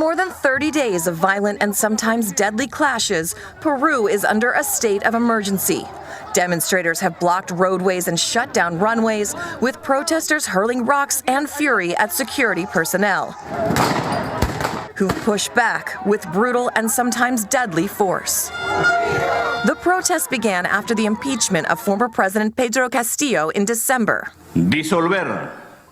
more than 30 days of violent and sometimes deadly clashes, Peru is under a state of emergency. Demonstrators have blocked roadways and shut down runways, with protesters hurling rocks and fury at security personnel, who've pushed back with brutal and sometimes deadly force. The protests began after the impeachment of former President Pedro Castillo in December,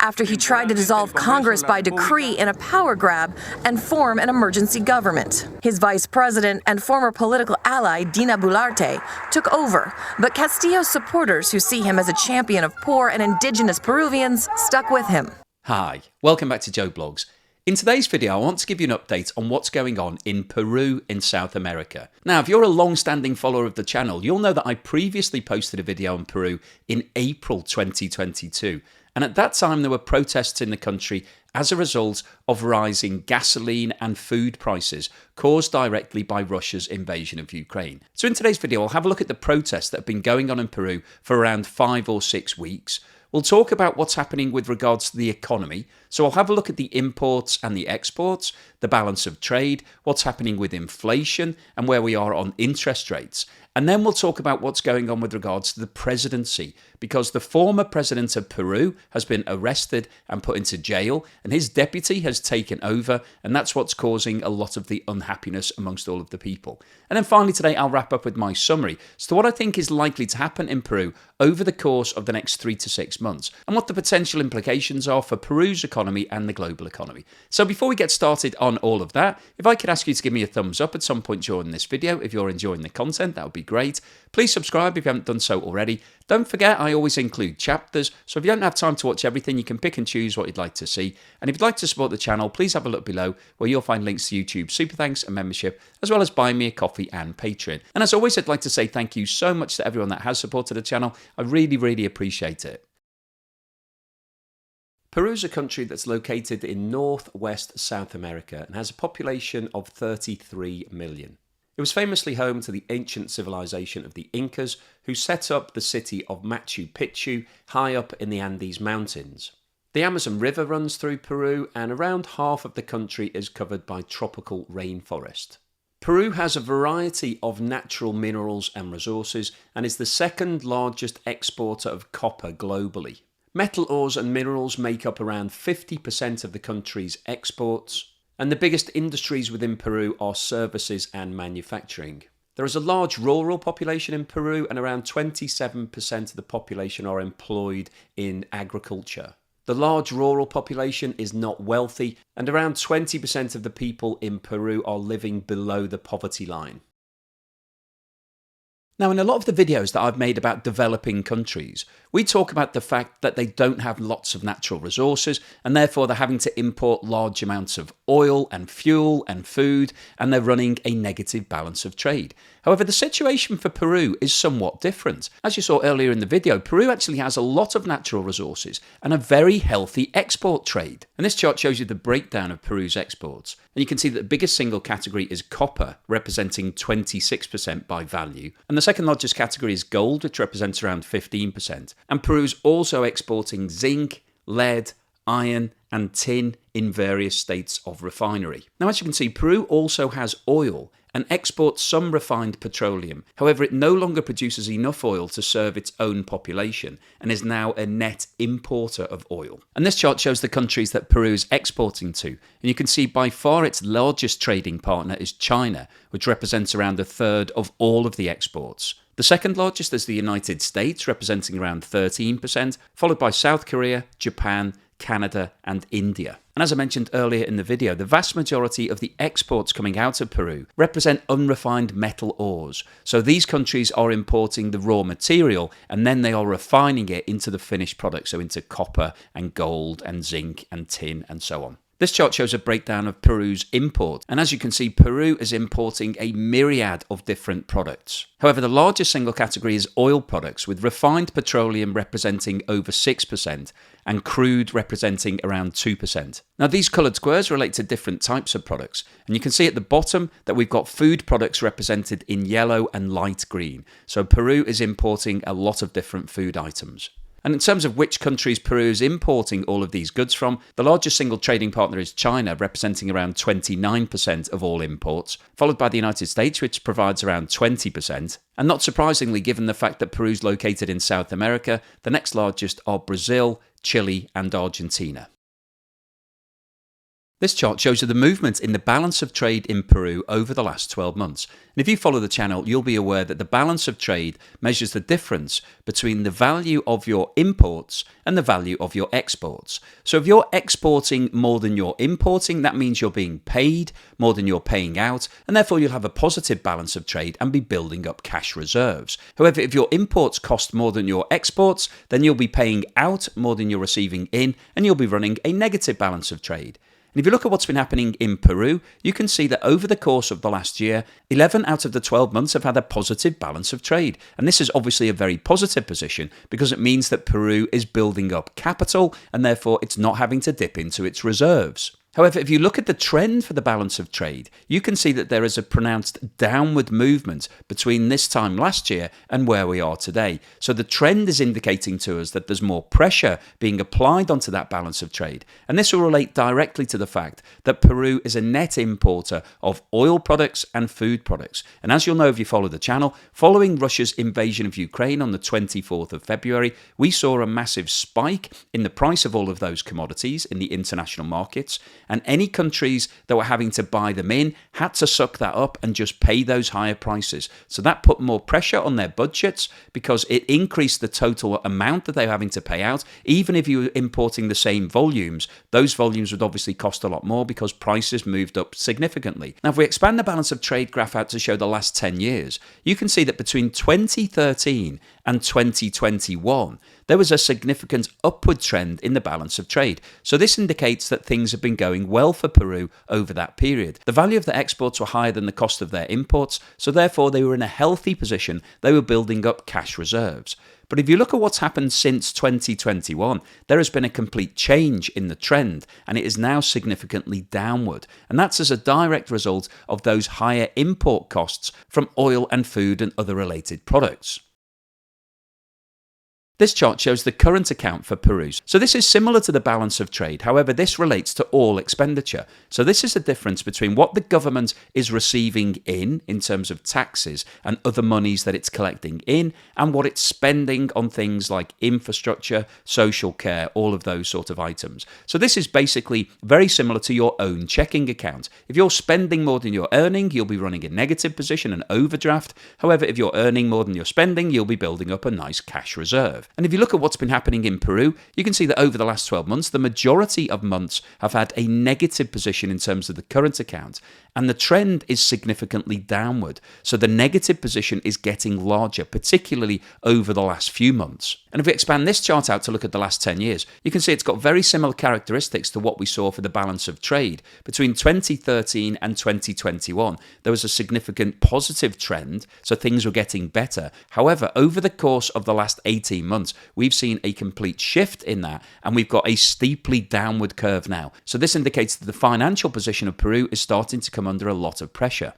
after he tried to dissolve Congress by decree in a power grab and form an emergency government. His vice president and former political ally, Dina Boluarte, took over, but Castillo's supporters, who see him as a champion of poor and indigenous Peruvians, stuck with him. Hi, welcome back to Joe Blogs. In today's video, I want to give you an update on what's going on in Peru in South America. Now, if you're a long-standing follower of the channel, you'll know that I previously posted a video on Peru in April 2022. And at that time, there were protests in the country as a result of rising gasoline and food prices caused directly by Russia's invasion of Ukraine. So in today's video, I'll have a look at the protests that have been going on in Peru for around 5 or 6 weeks. We'll talk about what's happening with regards to the economy. So I'll have a look at the imports and the exports, the balance of trade, what's happening with inflation and where we are on interest rates. And then we'll talk about what's going on with regards to the presidency, because the former president of Peru has been arrested and put into jail, and his deputy has taken over, and that's what's causing a lot of the unhappiness amongst all of the people. And then finally today, I'll wrap up with my summary as to what I think is likely to happen in Peru over the course of the next 3 to 6 months, and what the potential implications are for Peru's economy and the global economy. So before we get started on all of that, if I could ask you to give me a thumbs up at some point during this video, if you're enjoying the content, that would be great. Please subscribe if you haven't done so already. Don't forget, I always include chapters, so if you don't have time to watch everything, you can pick and choose what you'd like to see. And if you'd like to support the channel, please have a look below where you'll find links to YouTube super thanks and membership, as well as Buy Me a Coffee and Patreon. And as always, I'd like to say thank you so much to everyone that has supported the channel. I really, really appreciate it. Peru is a country that's located in northwest South America and has a population of 33 million. It was famously home to the ancient civilization of the Incas, who set up the city of Machu Picchu high up in the Andes Mountains. The Amazon River runs through Peru, and around half of the country is covered by tropical rainforest. Peru has a variety of natural minerals and resources and is the second largest exporter of copper globally. Metal ores and minerals make up around 50% of the country's exports, and the biggest industries within Peru are services and manufacturing. There is a large rural population in Peru, and around 27% of the population are employed in agriculture. The large rural population is not wealthy, and around 20% of the people in Peru are living below the poverty line. Now, in a lot of the videos that I've made about developing countries, we talk about the fact that they don't have lots of natural resources, and therefore they're having to import large amounts of oil and fuel and food, and they're running a negative balance of trade. However, the situation for Peru is somewhat different. As you saw earlier in the video, Peru actually has a lot of natural resources and a very healthy export trade. And this chart shows you the breakdown of Peru's exports. And you can see that the biggest single category is copper, representing 26% by value. And the second largest category is gold, which represents around 15%. And Peru's also exporting zinc, lead, iron and tin in various states of refinery. Now, as you can see, Peru also has oil and exports some refined petroleum. However, it no longer produces enough oil to serve its own population and is now a net importer of oil. And this chart shows the countries that Peru is exporting to. And you can see by far its largest trading partner is China, which represents around a third of all of the exports. The second largest is the United States, representing around 13%, followed by South Korea, Japan, Canada and India. And as I mentioned earlier in the video, the vast majority of the exports coming out of Peru represent unrefined metal ores. So these countries are importing the raw material and then they are refining it into the finished product, so into copper and gold and zinc and tin and so on. This chart shows a breakdown of Peru's imports, and as you can see, Peru is importing a myriad of different products. However, the largest single category is oil products, with refined petroleum representing over 6% and crude representing around 2%. Now, these coloured squares relate to different types of products, and you can see at the bottom that we've got food products represented in yellow and light green. So Peru is importing a lot of different food items. And in terms of which countries Peru is importing all of these goods from, the largest single trading partner is China, representing around 29% of all imports, followed by the United States, which provides around 20%. And not surprisingly, given the fact that Peru is located in South America, the next largest are Brazil, Chile, and Argentina. This chart shows you the movement in the balance of trade in Peru over the last 12 months. And if you follow the channel, you'll be aware that the balance of trade measures the difference between the value of your imports and the value of your exports. So if you're exporting more than you're importing, that means you're being paid more than you're paying out, and therefore you'll have a positive balance of trade and be building up cash reserves. However, if your imports cost more than your exports, then you'll be paying out more than you're receiving in, and you'll be running a negative balance of trade. And if you look at what's been happening in Peru, you can see that over the course of the last year, 11 out of the 12 months have had a positive balance of trade. And this is obviously a very positive position because it means that Peru is building up capital and therefore it's not having to dip into its reserves. However, if you look at the trend for the balance of trade, you can see that there is a pronounced downward movement between this time last year and where we are today. So the trend is indicating to us that there's more pressure being applied onto that balance of trade. And this will relate directly to the fact that Peru is a net importer of oil products and food products. And as you'll know if you follow the channel, following Russia's invasion of Ukraine on the 24th of February, we saw a massive spike in the price of all of those commodities in the international markets. And any countries that were having to buy them in had to suck that up and just pay those higher prices. So that put more pressure on their budgets because it increased the total amount that they were having to pay out. Even if you were importing the same volumes, those volumes would obviously cost a lot more because prices moved up significantly. Now, if we expand the balance of trade graph out to show the last 10 years, you can see that between 2013 and 2021, there was a significant upward trend in the balance of trade. So this indicates that things have been going well for Peru over that period. The value of their exports were higher than the cost of their imports, so therefore they were in a healthy position. They were building up cash reserves. But if you look at what's happened since 2021, there has been a complete change in the trend, and it is now significantly downward. And that's as a direct result of those higher import costs from oil and food and other related products. This chart shows the current account for Peru. So this is similar to the balance of trade. However, this relates to all expenditure. So this is the difference between what the government is receiving in terms of taxes and other monies that it's collecting in, and what it's spending on things like infrastructure, social care, all of those sort of items. So this is basically very similar to your own checking account. If you're spending more than you're earning, you'll be running a negative position, an overdraft. However, if you're earning more than you're spending, you'll be building up a nice cash reserve. And if you look at what's been happening in Peru, you can see that over the last 12 months, the majority of months have had a negative position in terms of the current account, and the trend is significantly downward. So the negative position is getting larger, particularly over the last few months. And if we expand this chart out to look at the last 10 years, you can see it's got very similar characteristics to what we saw for the balance of trade. Between 2013 and 2021, there was a significant positive trend, so things were getting better. However, over the course of the last 18 months, we've seen a complete shift in that, and we've got a steeply downward curve now. So this indicates that the financial position of Peru is starting to come under a lot of pressure.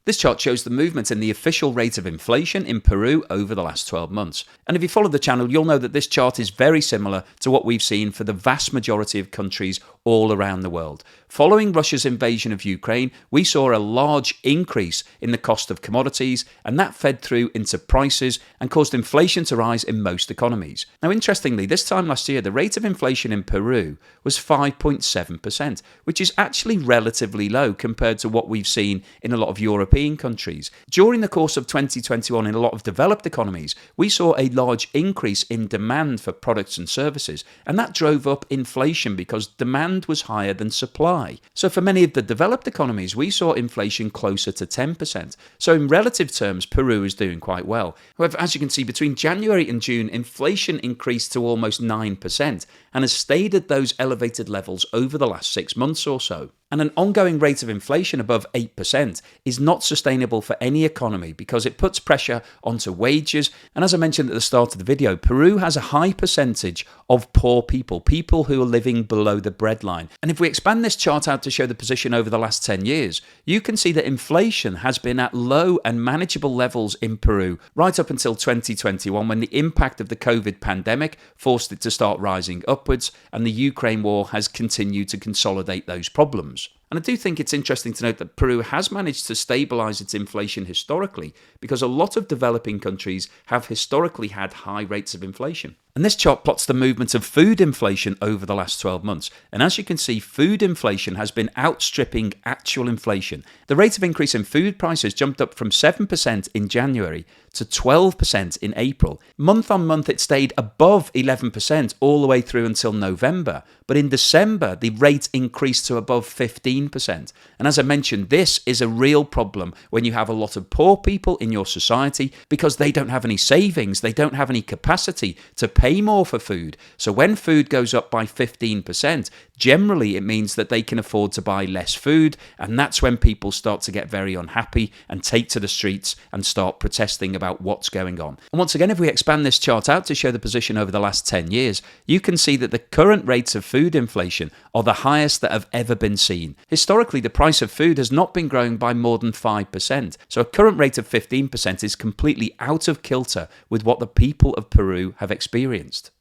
This chart shows the movement in the official rate of inflation in Peru over the last 12 months. And if you follow the channel, you'll know that this chart is very similar to what we've seen for the vast majority of countries all around the world. Following Russia's invasion of Ukraine, we saw a large increase in the cost of commodities, and that fed through into prices and caused inflation to rise in most economies. Now, interestingly, this time last year, the rate of inflation in Peru was 5.7%, which is actually relatively low compared to what we've seen in a lot of European countries. During the course of 2021, in a lot of developed economies, we saw a large increase in demand for products and services, and that drove up inflation because demand was higher than supply. So for many of the developed economies, we saw inflation closer to 10%. So in relative terms, Peru is doing quite well. However, as you can see, between January and June, inflation increased to almost 9% and has stayed at those elevated levels over the last 6 months or so. And an ongoing rate of inflation above 8% is not sustainable for any economy because it puts pressure onto wages. And as I mentioned at the start of the video, Peru has a high percentage of poor people, people who are living below the breadline. And if we expand this chart out to show the position over the last 10 years, you can see that inflation has been at low and manageable levels in Peru right up until 2021, when the impact of the COVID pandemic forced it to start rising upwards, and the Ukraine war has continued to consolidate those problems. And I do think it's interesting to note that Peru has managed to stabilise its inflation historically, because a lot of developing countries have historically had high rates of inflation. And this chart plots the movement of food inflation over the last 12 months. And as you can see, food inflation has been outstripping actual inflation. The rate of increase in food prices jumped up from 7% in January to 12% in April. Month on month, it stayed above 11% all the way through until November. But in December, the rate increased to above 15%. And as I mentioned, this is a real problem when you have a lot of poor people in your society because they don't have any savings, they don't have any capacity to pay more for food. So when food goes up by 15%, generally it means that they can afford to buy less food, and that's when people start to get very unhappy and take to the streets and start protesting about what's going on. And once again, if we expand this chart out to show the position over the last 10 years, you can see that the current rates of food inflation are the highest that have ever been seen. Historically, the price of food has not been growing by more than 5%, so a current rate of 15% is completely out of kilter with what the people of Peru have experienced.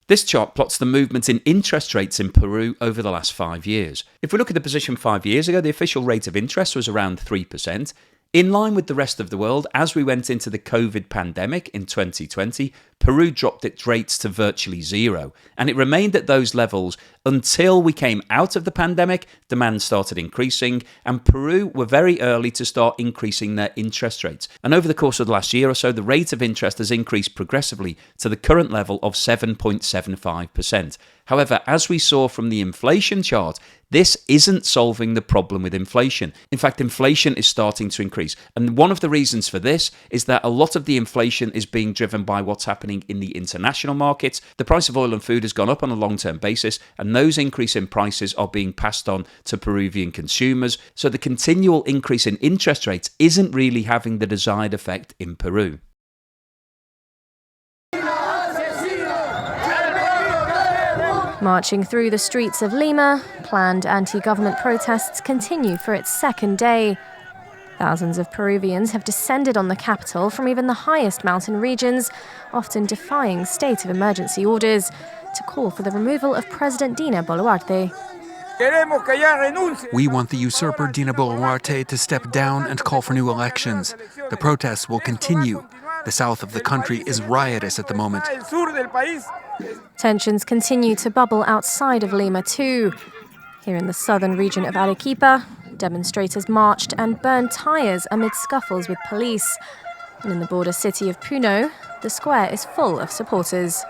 This chart plots the movement in interest rates in Peru over the last 5 years. If we look at the position 5 years ago, the official rate of interest was around 3%. In line with the rest of the world, as we went into the COVID pandemic in 2020, Peru dropped its rates to virtually zero, and it remained at those levels until we came out of the pandemic, demand started increasing, and Peru were very early to start increasing their interest rates. And over the course of the last year or so, the rate of interest has increased progressively to the current level of 7.75%. However, as we saw from the inflation chart, this isn't solving the problem with inflation. In fact, inflation is starting to increase. And one of the reasons for this is that a lot of the inflation is being driven by what's happening in the international markets. The price of oil and food has gone up on a long-term basis, and those increase in prices are being passed on to Peruvian consumers. So the continual increase in interest rates isn't really having the desired effect in Peru. Marching through the streets of Lima, planned anti-government protests continue for its second day. Thousands of Peruvians have descended on the capital from even the highest mountain regions, often defying state of emergency orders, to call for the removal of President Dina Boluarte. We want the usurper Dina Boluarte to step down and call for new elections. The protests will continue. The south of the country is riotous at the moment. Tensions continue to bubble outside of Lima too. Here in the southern region of Arequipa, demonstrators marched and burned tires amid scuffles with police. And in the border city of Puno, the square is full of supporters.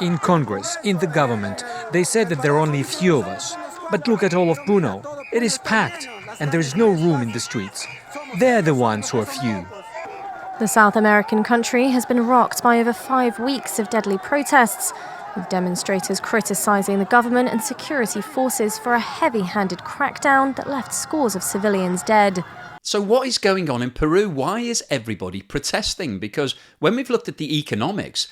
In Congress, in the government, they said that there are only a few of us. But look at all of Puno. It is packed, and there is no room in the streets. They're the ones who are few. The South American country has been rocked by over 5 weeks of deadly protests, with demonstrators criticizing the government and security forces for a heavy-handed crackdown that left scores of civilians dead. So what is going on in Peru? Why is everybody protesting? Because when we've looked at the economics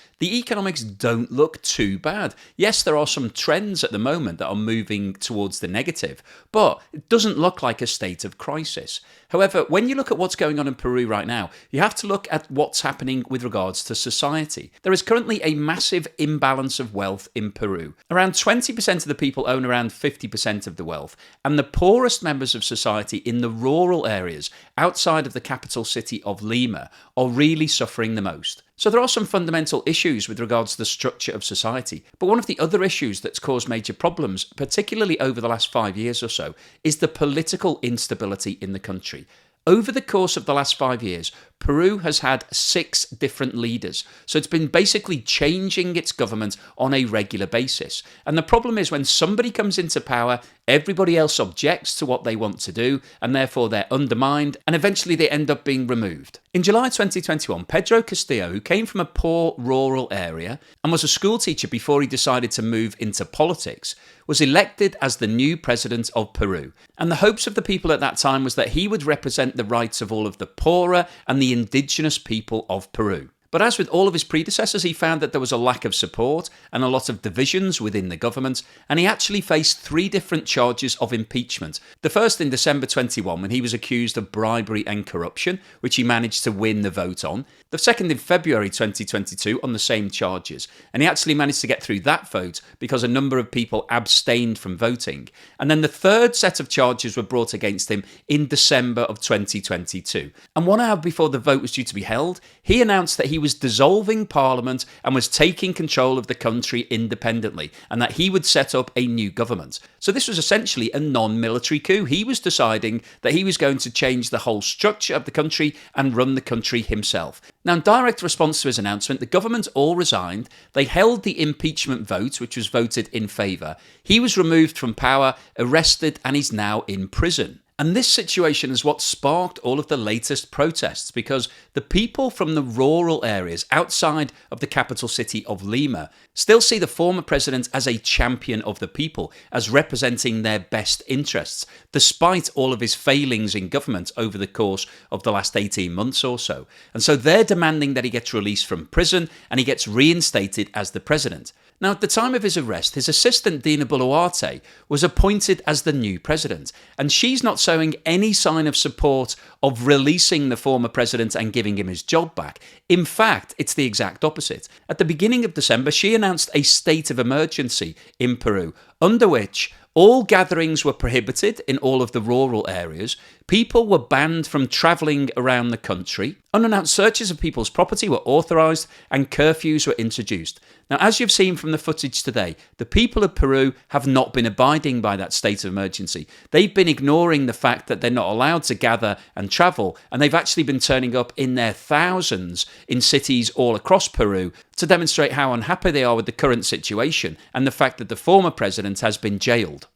don't look too bad. Yes, there are some trends at the moment that are moving towards the negative, but it doesn't look like a state of crisis. However, when you look at what's going on in Peru right now, you have to look at what's happening with regards to society. There is currently a massive imbalance of wealth in Peru. Around 20% of the people own around 50% of the wealth, and the poorest members of society in the rural areas outside of the capital city of Lima are really suffering the most. So there are some fundamental issues with regards to the structure of society. But one of the other issues that's caused major problems, particularly over the last 5 years or so, is the political instability in the country. Over the course of the last 5 years, Peru has had 6 different leaders. So it's been basically changing its government on a regular basis. And the problem is when somebody comes into power, everybody else objects to what they want to do, and therefore they're undermined, and eventually they end up being removed. In July 2021, Pedro Castillo, who came from a poor rural area and was a schoolteacher before he decided to move into politics, was elected as the new president of Peru. And the hopes of the people at that time was that he would represent the rights of all of the poorer and the indigenous people of Peru. But as with all of his predecessors, he found that there was a lack of support and a lot of divisions within the government, and he actually faced 3 different charges of impeachment. The first in December 21, when he was accused of bribery and corruption, which he managed to win the vote on. The second in February 2022 on the same charges, and he actually managed to get through that vote because a number of people abstained from voting. And then the third set of charges were brought against him in December of 2022. And 1 hour before the vote was due to be held, he announced that he was dissolving Parliament and was taking control of the country independently, and that he would set up a new government. So this was essentially a non-military coup. He was deciding that he was going to change the whole structure of the country and run the country himself. Now, in direct response to his announcement, the government all resigned. They held the impeachment vote, which was voted in favour. He was removed from power, arrested, and is now in prison. And this situation is what sparked all of the latest protests, because the people from the rural areas outside of the capital city of Lima still see the former president as a champion of the people, as representing their best interests, despite all of his failings in government over the course of the last 18 months or so. And so they're demanding that he gets released from prison and he gets reinstated as the president. Now, at the time of his arrest, his assistant, Dina Boluarte, was appointed as the new president, and she's not showing any sign of support of releasing the former president and giving him his job back. In fact, it's the exact opposite. At the beginning of December, she announced a state of emergency in Peru, under which all gatherings were prohibited in all of the rural areas. People were banned from travelling around the country. Unannounced searches of people's property were authorised and curfews were introduced. Now, as you've seen from the footage today, the people of Peru have not been abiding by that state of emergency. They've been ignoring the fact that they're not allowed to gather and travel, and they've actually been turning up in their thousands in cities all across Peru to demonstrate how unhappy they are with the current situation and the fact that the former president has been jailed.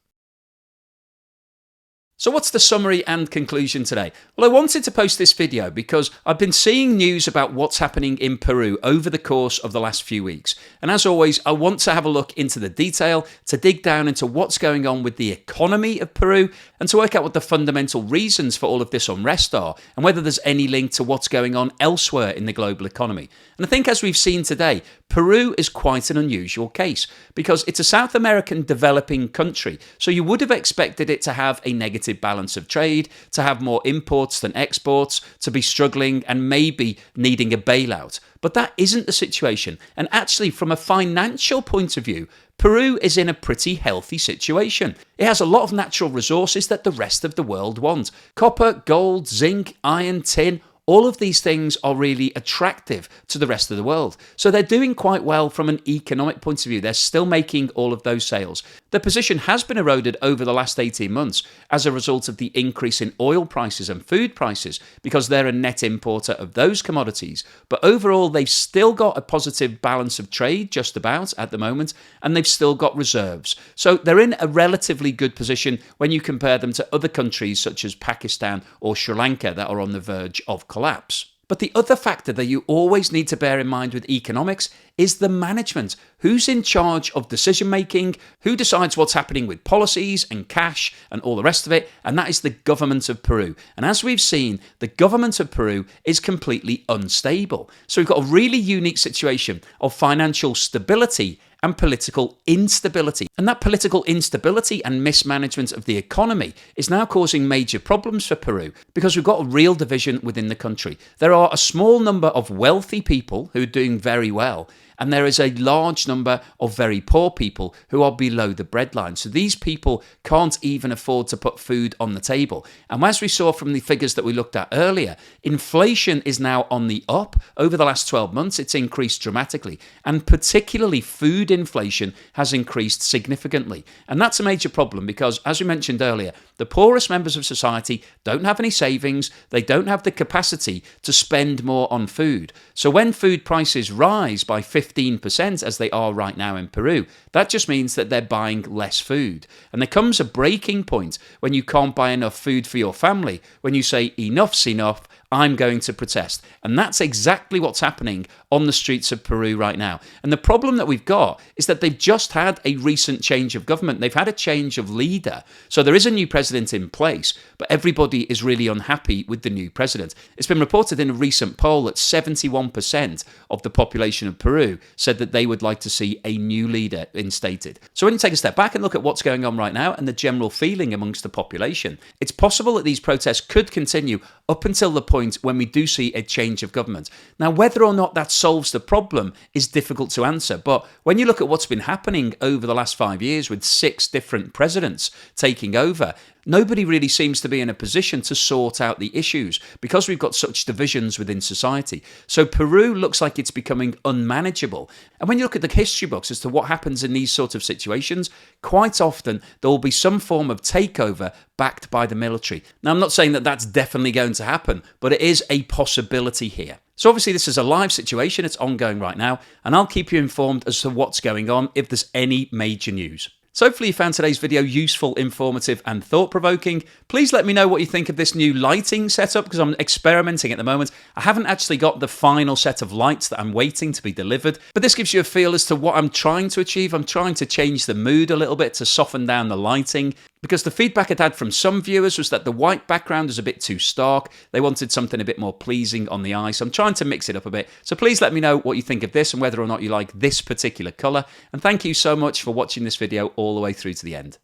So what's the summary and conclusion today? Well, I wanted to post this video because I've been seeing news about what's happening in Peru over the course of the last few weeks. And as always, I want to have a look into the detail, to dig down into what's going on with the economy of Peru, and to work out what the fundamental reasons for all of this unrest are, and whether there's any link to what's going on elsewhere in the global economy. And I think, as we've seen today, Peru is quite an unusual case because it's a South American developing country. So you would have expected it to have a negative balance of trade, to have more imports than exports, to be struggling and maybe needing a bailout. But that isn't the situation. And actually, from a financial point of view, Peru is in a pretty healthy situation. It has a lot of natural resources that the rest of the world want. Copper, gold, zinc, iron, tin. All of these things are really attractive to the rest of the world. So they're doing quite well from an economic point of view. They're still making all of those sales. Their position has been eroded over the last 18 months as a result of the increase in oil prices and food prices, because they're a net importer of those commodities. But overall, they've still got a positive balance of trade just about at the moment, and they've still got reserves. So they're in a relatively good position when you compare them to other countries such as Pakistan or Sri Lanka that are on the verge of collapse. But the other factor that you always need to bear in mind with economics is the management. Who's in charge of decision making? Who decides what's happening with policies and cash and all the rest of it? And that is the government of Peru. And as we've seen, the government of Peru is completely unstable. So we've got a really unique situation of financial stability and political instability. And that political instability and mismanagement of the economy is now causing major problems for Peru because we've got a real division within the country. There are a small number of wealthy people who are doing very well, and there is a large number of very poor people who are below the breadline. So these people can't even afford to put food on the table. And as we saw from the figures that we looked at earlier, inflation is now on the up. Over the last 12 months, it's increased dramatically. And particularly food inflation has increased significantly. And that's a major problem because, as we mentioned earlier, The poorest members of society don't have any savings, they don't have the capacity to spend more on food. So when food prices rise by 15%, as they are right now in Peru, that just means that they're buying less food. And there comes a breaking point when you can't buy enough food for your family, when you say enough's enough, I'm going to protest. And that's exactly what's happening on the streets of Peru right now. And the problem that we've got is that they've just had a recent change of government. They've had a change of leader. So there is a new president in place, but everybody is really unhappy with the new president. It's been reported in a recent poll that 71% of the population of Peru said that they would like to see a new leader instated. So when you take a step back and look at what's going on right now and the general feeling amongst the population, it's possible that these protests could continue up until the point when we do see a change of government. Now, whether or not that solves the problem is difficult to answer, but when you look at what's been happening over the last 5 years with 6 different presidents taking over, nobody really seems to be in a position to sort out the issues because we've got such divisions within society. So Peru looks like it's becoming unmanageable. And when you look at the history books as to what happens in these sort of situations, quite often there will be some form of takeover backed by the military. Now, I'm not saying that that's definitely going to happen, but it is a possibility here. So obviously this is a live situation, it's ongoing right now, and I'll keep you informed as to what's going on if there's any major news. So hopefully you found today's video useful, informative and thought-provoking. Please let me know what you think of this new lighting setup because I'm experimenting at the moment. I haven't actually got the final set of lights that I'm waiting to be delivered, but this gives you a feel as to what I'm trying to achieve. I'm trying to change the mood a little bit to soften down the lighting because the feedback I'd had from some viewers was that the white background was a bit too stark. They wanted something a bit more pleasing on the eye, so I'm trying to mix it up a bit. So please let me know what you think of this and whether or not you like this particular colour. And thank you so much for watching this video all the way through to the end.